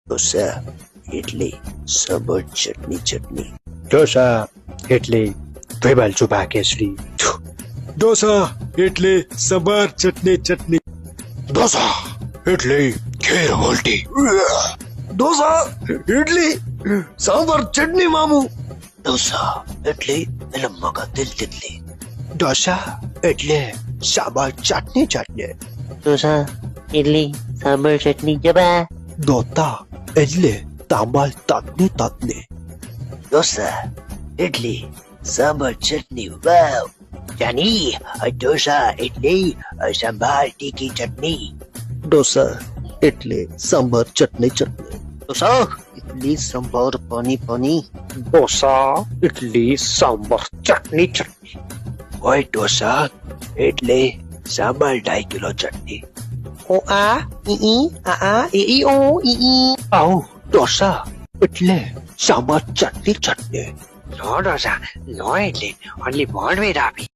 ઢોસા ઇડલી સાંભર ચટણી ઢોસા ઇડલી દ્વિબલ ચુબા કેસરી ઢોસા ઇડલી સંભાર ચટણી ઢોસા ઇડલી ખીર ઉલટી ઢોસા ઇડલી સાંભર ચટણી મામુ ઢોસા ઇડલી લંબકા દિલ તિતલી ઢોસા ઇડલી સાંબર ચટણી ઢોસા ઇડલી સાંભર ચટણી જબા દોતા ઇડલી તાંબલ તટની ઢોસા ઇડલી સાંભર ચટણી વાવ જાની ઢોસા ઇડલી સાંભાર તીખી ચટણી ઢોસા ઇડલી સાંબર ચટણી ઢોસા ઇડલી સાંભાર પાણી ઢોસા ઇડલી સાંબર ચટણી ઓય ઢોસા ઇડલી સાંભાર 2.5 કિલો ચટણી ઓ આ ઈ ઓ ઈ આવો ઢોસા ઇડલી સાંબર ચટણી No, Rosa, no, Edlin. Only one way, Ravi.